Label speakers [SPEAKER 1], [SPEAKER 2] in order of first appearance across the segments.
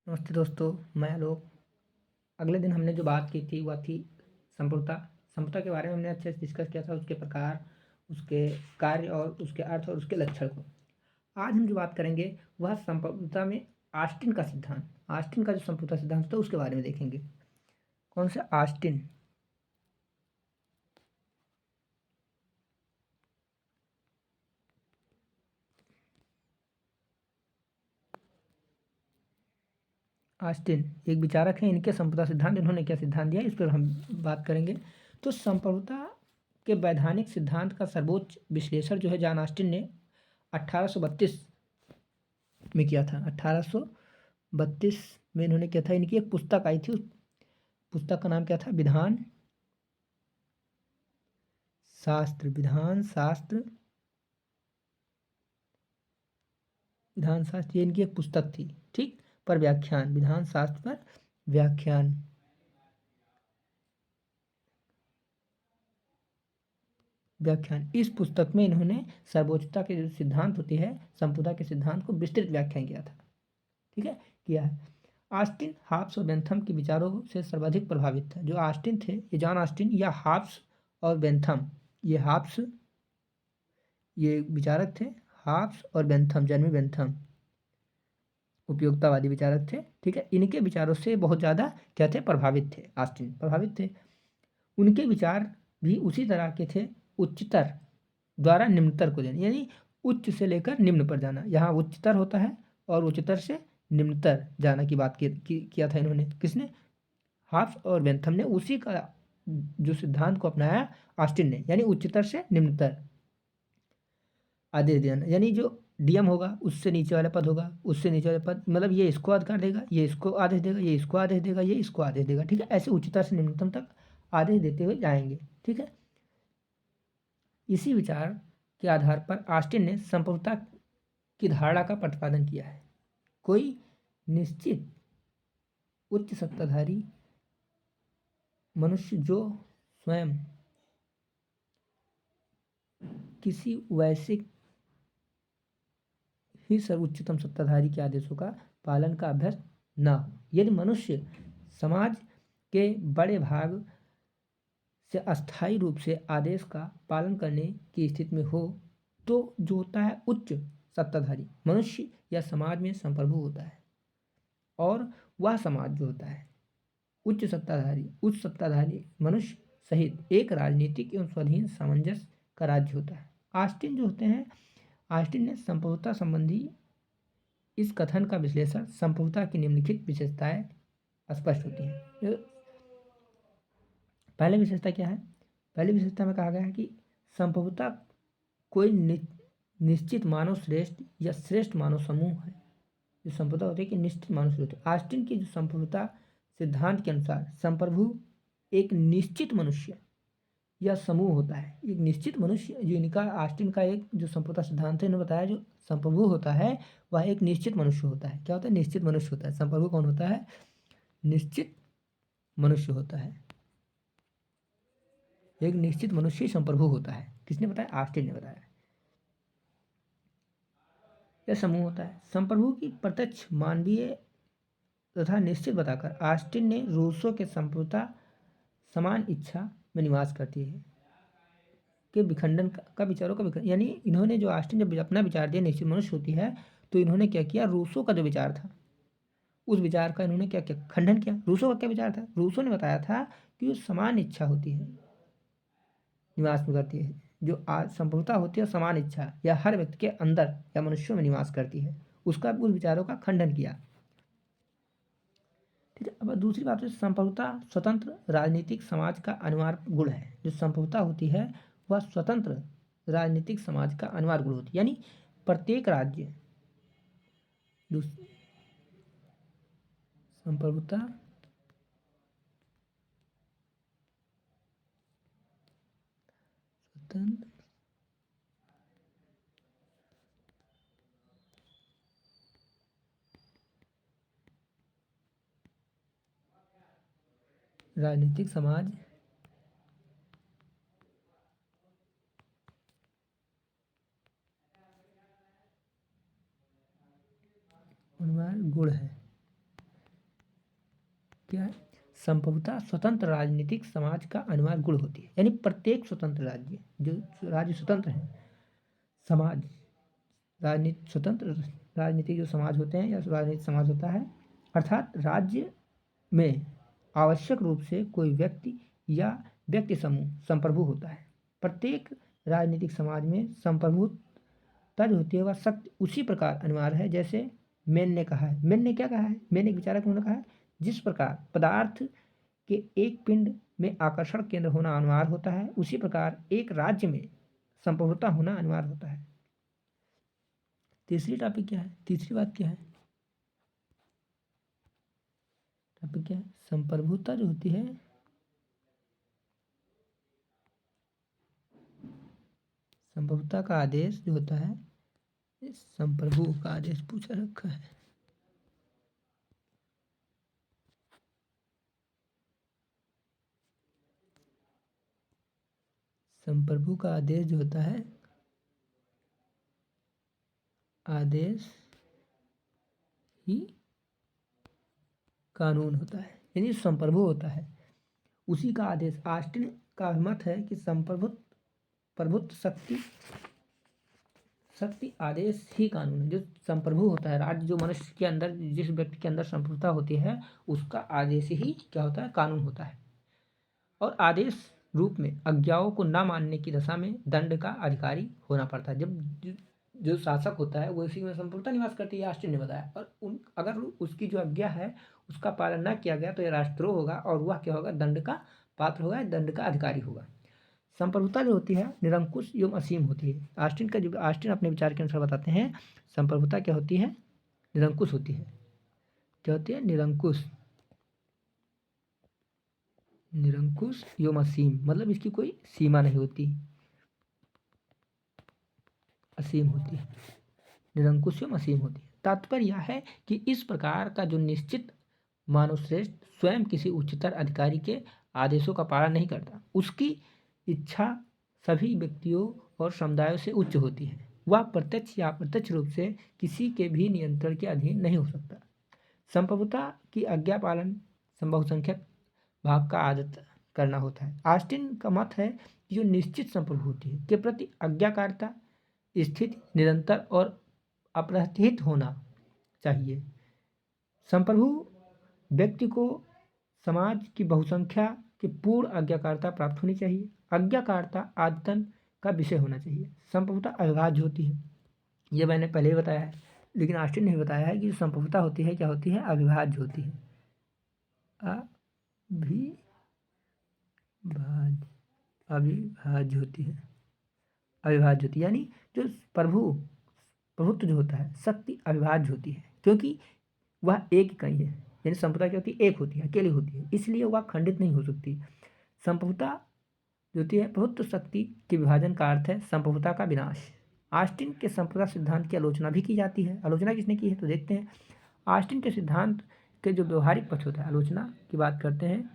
[SPEAKER 1] नमस्ते दोस्तों, मैं आलोक। अगले दिन हमने जो बात की थी वह थी संप्रभुता। संप्रभुता के बारे में हमने अच्छे से डिस्कस किया था, उसके प्रकार, उसके कार्य और उसके अर्थ और उसके लक्षण को। आज हम जो बात करेंगे वह संप्रभुता में ऑस्टिन का सिद्धांत। ऑस्टिन का जो संप्रभुता सिद्धांत था उसके बारे में देखेंगे। कौन सा? ऑस्टिन। ऑस्टिन एक विचारक हैं। इनके संप्रभुता सिद्धांत, इन्होंने क्या सिद्धांत दिया, इस पर हम बात करेंगे। तो संप्रभुता के वैधानिक सिद्धांत का सर्वोच्च विश्लेषण जो है जॉन ऑस्टिन ने 1832 में किया था। 1832 में इन्होंने किया था। इनकी एक पुस्तक आई थी, उस पुस्तक का नाम क्या था? विधान शास्त्र। विधान शास्त्र, ये इनकी एक पुस्तक थी। ठीक, पर व्याख्यान, विधान शास्त्र पर व्याख्यान। इस पुस्तक में इन्होंने सर्वोच्चता के जो सिद्धांत होती है, संप्रभुता के सिद्धांत को विस्तृत व्याख्यान किया था। ठीक है, किया है। ऑस्टिन, हॉब्स और बेंथम के विचारों से सर्वाधिक प्रभावित था। जो ऑस्टिन थे, ये जॉन ऑस्टिन या हॉब्स और बेंथम, ये विचारक थे। हॉब्स और बेंथम, जर्मी बेंथम उपयोगितावादी विचारक थे। ठीक है, इनके विचारों से बहुत ज़्यादा क्या थे? प्रभावित थे। ऑस्टिन प्रभावित थे। उनके विचार भी उसी तरह के थे, उच्चतर द्वारा निम्नतर को देना, यानी उच्च से लेकर निम्न पर जाना। यहाँ उच्चतर होता है और उच्चतर से निम्नतर जाना की बात किया था इन्होंने। किसने? हॉब्स और बेंथम ने उसी का जो सिद्धांत को अपनाया ऑस्टिन ने, यानी उच्चतर से निम्नतर आदेश देना। यानी जो डीएम होगा उससे नीचे वाला पद होगा, उससे नीचे वाला पद, मतलब ये इसको अधिकार देगा, ये इसको आदेश देगा, ये इसको आदेश देगा, ये इसको आदेश देगा। ठीक है, ऐसे उच्चतर से निम्नतम तक आदेश देते हुए जाएंगे। ठीक है, इसी विचार के आधार पर ऑस्टिन ने संप्रभुता की धारणा का प्रतिपादन किया है। कोई निश्चित उच्च सत्ताधारी मनुष्य जो स्वयं किसी वैश्विक ही सर्वोच्चतम सत्ताधारी के आदेशों का पालन का अभ्यस्त न हो। यदि मनुष्य समाज के बड़े भाग से अस्थायी रूप से आदेश का पालन करने की स्थिति में हो, तो जो होता है उच्च सत्ताधारी मनुष्य या समाज में संप्रभु होता है। और वह समाज जो होता है उच्च सत्ताधारी मनुष्य सहित एक राजनीतिक एवं स्वाधीन सामंजस्य का राज्य होता है। ऑस्टिन जो होते हैं, ऑस्टिन ने संप्रभुता संबंधी इस कथन का विश्लेषण, संप्रभुता की निम्नलिखित विशेषताएं स्पष्ट होती हैं। पहली विशेषता क्या है? पहली विशेषता में कहा गया है कि संप्रभुता कोई निश्चित मानव श्रेष्ठ या श्रेष्ठ मानव समूह है। जो संप्रभुता होती है कि निश्चित मानव श्रेष्ठ। ऑस्टिन की जो संप्रभुता सिद्धांत के अनुसार संप्रभु एक निश्चित मनुष्य या समूह होता है। एक निश्चित मनुष्य, जो इनका ऑस्टिन का एक जो संप्रभुता सिद्धांत है, इन्होंने बताया जो संप्रभु होता है वह एक निश्चित मनुष्य होता है। क्या होता है? निश्चित मनुष्य होता है। संप्रभु कौन होता है? निश्चित मनुष्य होता है। एक निश्चित मनुष्य संप्रभु होता है। किसने बताया? ऑस्टिन ने बताया। यह समूह होता है। संप्रभु की प्रत्यक्ष मानवीय तथा निश्चित बताकर ऑस्टिन ने रूसो के संप्रभुता समान इच्छा में निवास करती है के विखंडन का विचारों का विखंडन, यानी इन्होंने जो ऑस्टिन जब अपना विचार दिया निश्चित मनुष्य होती है, तो इन्होंने क्या किया? रूसो का जो विचार था उस विचार का इन्होंने क्या किया? खंडन किया। रूसो का क्या विचार था? रूसो ने बताया था कि वो समान इच्छा होती है, निवास में करती है। जो आज संभवता होती है समान इच्छा या हर व्यक्ति के अंदर या मनुष्यों में निवास करती है, उसका उस विचारों का खंडन किया। ठीक है, अब दूसरी बात है, संप्रभुता स्वतंत्र राजनीतिक समाज का अनिवार्य गुण है। जो संप्रभुता होती है वह स्वतंत्र राजनीतिक समाज का अनिवार्य गुण होती है, यानी प्रत्येक राज्य संप्रभुता स्वतंत्र राजनीतिक समाज अनिवार्य गुण है। क्या है, संभवतः स्वतंत्र राजनीतिक समाज का अनिवार्य गुण होती है। यानी प्रत्येक स्वतंत्र राज्य, जो राज्य स्वतंत्र है, समाज राजनीति स्वतंत्र राजनीतिक जो समाज होते हैं या राजनीतिक समाज होता है, अर्थात राज्य में आवश्यक रूप से कोई व्यक्ति या व्यक्ति समूह संप्रभु होता है। प्रत्येक राजनीतिक समाज में संप्रभुता जो होती है वह शक्ति उसी प्रकार अनिवार्य है जैसे मेन ने कहा है। मेन ने क्या कहा है, मेन एक विचारक उन्होंने कहा है, जिस प्रकार पदार्थ के एक पिंड में आकर्षण केंद्र होना अनिवार्य होता है, उसी प्रकार एक राज्य में संप्रभुता होना अनिवार्य होता है। तीसरी टॉपिक क्या है, तीसरी बात क्या है, टॉपिक क्या है, संप्रभुता जो होती है, संप्रभुता का आदेश जो होता है, संप्रभु का आदेश पूछा रखा है। संप्रभु का आदेश जो होता है, आदेश ही कानून होता है। यानी संप्रभु होता है उसी का आदेश। ऑस्टिन का मत है कि प्रभुत्व शक्ति आदेश ही कानून है। जो संप्रभु होता है राज्य, जो मनुष्य के अंदर, जिस व्यक्ति के अंदर संप्रभुता होती है, उसका आदेश ही क्या होता है, कानून होता है। और आदेश रूप में अज्ञाओं को न मानने की दशा में दंड का अधिकारी होना पड़ता है। जब जो शासक होता है वो इसी में संप्रभुता निवास करती है, ऑस्टिन ने बताया। और अगर उसकी जो आज्ञा है उसका पालन न किया गया तो यह राष्ट्रद्रोह होगा और वह क्या होगा, दंड का पात्र होगा, दंड का अधिकारी होगा। संप्रभुता जो होती है निरंकुश एवं असीम होती है। ऑस्टिन अपने विचार के अनुसार बताते हैं, संप्रभुता क्या होती है, निरंकुश होती है। क्या होती है, निरंकुश एवं असीम, मतलब इसकी कोई सीमा नहीं होती, असीम होती है, निरंकुश एवं असीम होती है। तात्पर्य यह है कि इस प्रकार का जो निश्चित मानवश्रेष्ठ स्वयं किसी उच्चतर अधिकारी के आदेशों का पालन नहीं करता, उसकी इच्छा सभी व्यक्तियों और समुदायों से उच्च होती है। वह प्रत्यक्ष या अप्रत्यक्ष रूप से किसी के भी नियंत्रण के अधीन नहीं हो सकता। संप्रभुता की आज्ञा पालन बहुसंख्यक भाग का आदत करना होता है। ऑस्टिन का मत है कि जो निश्चित संप्रभु होती है के प्रति आज्ञाकारिता स्थिति निरंतर और अप्रतिहित होना चाहिए। संप्रभु व्यक्ति को समाज की बहुसंख्या की पूर्ण आज्ञाकारिता प्राप्त होनी चाहिए। आज्ञाकारिता आदतन का विषय होना चाहिए। संप्रभुता अविभाज्य होती है, ये मैंने पहले ही बताया है, लेकिन ऑस्टिन ने बताया है कि जो संप्रभुता होती है क्या होती है, अविभाज्य होती है। अविभाज्य होती है, अविभाज्य होती है। यानी जो प्रभुत्व जो होता है, शक्ति अविभाज्य होती है, क्योंकि वह एक इकाई है। यानी संप्रभुता क्या होती है, एक होती है, अकेली होती है, इसलिए वह खंडित नहीं हो सकती। संप्रभुता जो होती है, प्रभुत्व शक्ति के विभाजन का अर्थ है संप्रभुता का विनाश। ऑस्टिन के संप्रभुता सिद्धांत की आलोचना भी की जाती है। आलोचना किसने की है तो देखते हैं। ऑस्टिन के सिद्धांत के जो व्यवहारिक पक्ष होता है, आलोचना की बात करते हैं।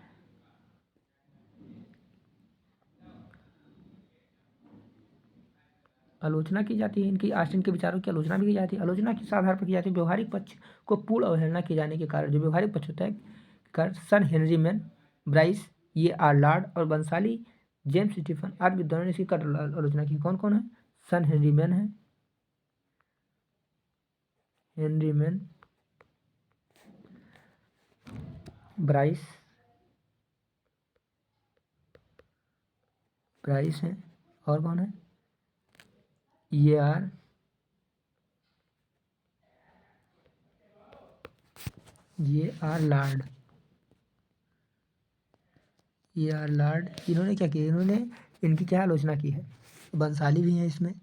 [SPEAKER 1] आलोचना की जाती है इनकी, ऑस्टिन के विचारों की आलोचना भी की जाती है। आलोचना किस आधार पर की जाती है, व्यवहारिक पक्ष को पूर्ण अवहेलना किए जाने के कारण। जो व्यवहारिक पक्ष होता है, कारण सर हेनरी मैन, ब्राइस ये आर लॉर्ड और बंसाली जेम्स स्टीफन आदि विद्वानों ने इसकी कठोर आलोचना की। कौन कौन है, सन हेनरी मैन है, हेनरी मैन, ब्राइस है, और कौन है, ये आर लॉर्ड, ये आर लॉर्ड। इन्होंने क्या किया, इन्होंने इनकी क्या आलोचना की है। बंसाली भी है इसमें,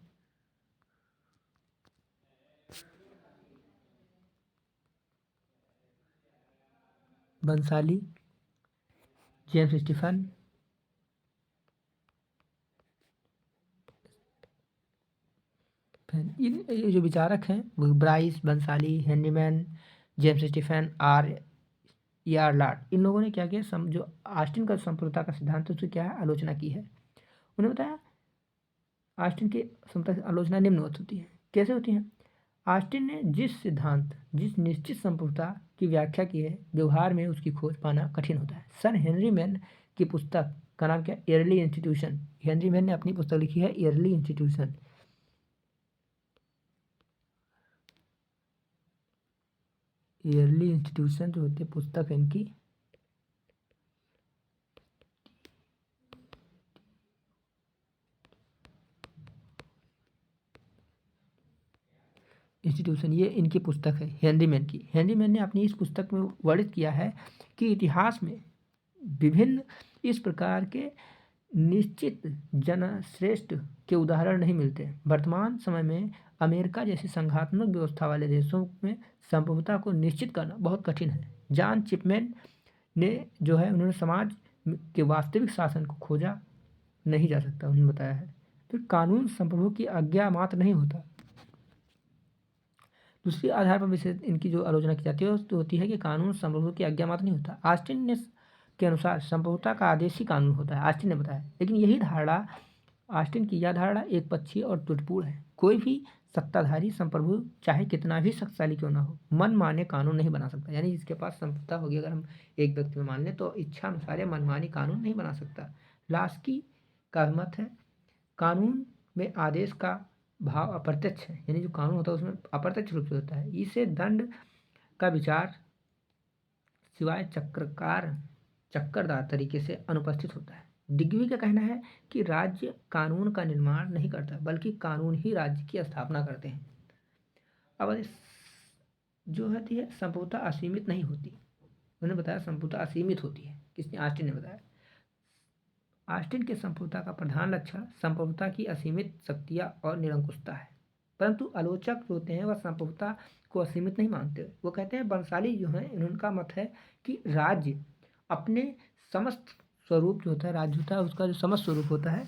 [SPEAKER 1] बंसाली, जेम्स स्टीफन, ये जो विचारक हैं वो ब्राइस, बंसाली, Henry Maine, James Stephen, R Lord, इन लोगों ने क्या किया, जो ऑस्टिन का संप्रभुता का सिद्धांत है उसकी क्या है, आलोचना की है। उन्होंने बताया ऑस्टिन की संप्रभुता की आलोचना निम्नवत होती है। कैसे होती है, ऑस्टिन ने जिस निश्चित संप्रभुता की व्याख्या की है, व्यवहार में उसकी खोज पाना कठिन होता है। सर हेनरी मैन की पुस्तक का नाम क्या है? Yearly institution. हेनरी मैन ने अपनी पुस्तक लिखी है ईयरली इंस्टीट्यूशन। ईयरली इंस्टीट्यूशन जो होती है पुस्तक है इनकी, इंस्टीट्यूशन, ये इनकी पुस्तक है हेनरी मैन की। हेनरी मैन ने अपनी इस पुस्तक में वर्णित किया है कि इतिहास में विभिन्न इस प्रकार के निश्चित जनश्रेष्ठ के उदाहरण नहीं मिलते। वर्तमान समय में अमेरिका जैसी संघात्मक व्यवस्था वाले देशों में संप्रभुता को निश्चित करना बहुत कठिन है। जॉन चिपमैन ने जो है उन्होंने समाज के वास्तविक शासन को खोजा नहीं जा सकता, उन्होंने बताया है। फिर कानून संप्रभु की आज्ञा मात्र नहीं होता। दूसरी आधार पर विशेष इनकी जो आलोचना की जाती है वो होती है कि कानून संप्रभु की आज्ञा मात्र नहीं होता। ऑस्टिन ने के अनुसार संप्रभुता का आदेशी कानून होता है, ऑस्टिन ने बताया। लेकिन यही धारणा, ऑस्टिन की यह धारणा एक पक्षीय और त्रुटिपूर्ण है। कोई भी सत्ताधारी संप्रभु चाहे कितना भी शक्तिशाली क्यों ना हो, मन माने कानून नहीं बना सकता। यानी जिसके पास संप्रभुता होगी, अगर हम एक व्यक्ति में मान लें, तो इच्छा अनुसार या मनमानी कानून नहीं बना सकता। लास्की का मत है कानून में आदेश का भाव अप्रत्यक्ष है, यानी जो कानून होता है उसमें अप्रत्यक्ष रूप से होता है। इसे दंड का विचार सिवाय चक्करदार तरीके से अनुपस्थित होता है। डिग्वी का कहना है कि राज्य कानून का निर्माण नहीं करता, बल्कि कानून ही राज्य की स्थापना करते हैं। अब जो होती है संप्रभुता असीमित नहीं होती। उन्होंने बताया संप्रभुता असीमित होती है। किसने? ऑस्टिन ने बताया। ऑस्टिन के संप्रभुता का प्रधान लक्षण संप्रभुता की असीमित शक्तियाँ और निरंकुशता है। परंतु आलोचक होते हैं वह संप्रभुता को असीमित नहीं मानते। वो कहते हैं, बंसाली जो है उनका मत है कि राज्य अपने समस्त स्वरूप जो होता है, राज्य होता है उसका जो समस्त स्वरूप होता है,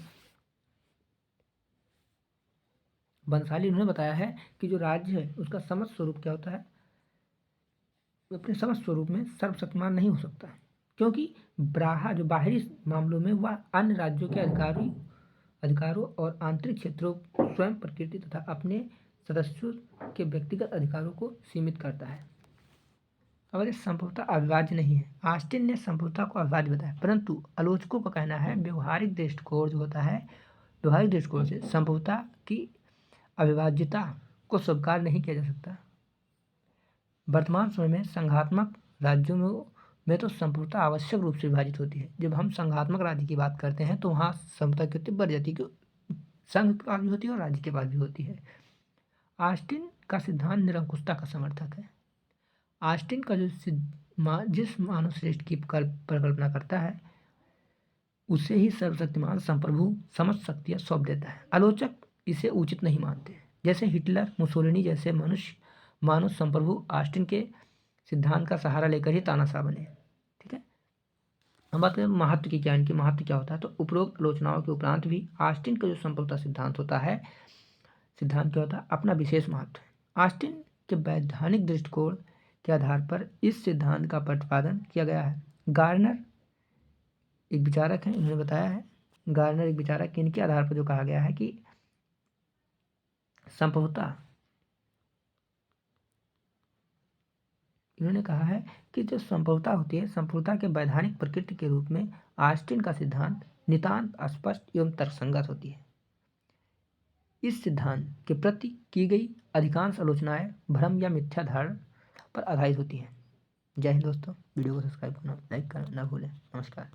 [SPEAKER 1] बंसाली उन्होंने बताया है कि जो राज्य है उसका समस्त स्वरूप क्या होता है, अपने समस्त स्वरूप में सर्वशक्तिमान नहीं हो सकता, क्योंकि जो बाहरी मामलों में वह अन्य राज्यों के अधिकारों और आंतरिक क्षेत्रों स्वयं प्रकृति तथा अपने सदस्यों के व्यक्तिगत अधिकारों को सीमित करता है। अब ये संप्रभुता अविभाज्य नहीं है। ऑस्टिन ने संप्रभुता को अविभाज्य बताया, परंतु आलोचकों का कहना है व्यवहारिक दृष्टिकोण जो होता है, व्यवहारिक दृष्टिकोण से संप्रभुता की अविभाज्यता को स्वीकार नहीं किया जा सकता। वर्तमान समय में संघात्मक राज्यों में तो संप्रभुता आवश्यक रूप से विभाजित होती है। जब हम संघात्मक राज्य की बात करते हैं तो वहाँ समता की बढ़ जाती है कि संघ के पास भी होती है और राज्य के पास भी होती है। ऑस्टिन का सिद्धांत निरंकुशता का समर्थक है। ऑस्टिन का जिस मानव श्रेष्ठ की परिकल्पना करता है उसे ही सर्वशक्तिमान संप्रभु समस्त शक्तियाँ सौंप देता है। आलोचक इसे उचित नहीं मानते। जैसे हिटलर, मुसोलिनी जैसे मनुष्य मानव संप्रभु ऑस्टिन के सिद्धांत का सहारा लेकर ही तानाशाह बने। ठीक है, हम बात करें महत्व की, क्या इनकी महत्व क्या होता है, तो उपरोक्त आलोचनाओं के उपरांत भी ऑस्टिन का जो संप्रभुता सिद्धांत होता है, सिद्धांत क्या होता है, अपना विशेष महत्व है। ऑस्टिन के वैधानिक दृष्टिकोण के आधार पर इस सिद्धांत का प्रतिपादन किया गया है। गार्नर एक विचारक हैं, इन्होंने बताया है, गार्नर एक विचारक, इनके आधार पर जो कहा गया है कि संप्रभुता, इन्होंने कहा है कि जो संप्रभुता होती है, संप्रभुता के वैधानिक प्रकृति के रूप में ऑस्टिन का सिद्धांत नितांत स्पष्ट एवं तर्कसंगत होती है। इस सिद्धांत के प्रति की गई अधिकांश आलोचनाएं भ्रम या मिथ्या धारणा पर आधारित होती हैं। जय हिंद दोस्तों, वीडियो को सब्सक्राइब करना, लाइक करना ना भूलें। नमस्कार।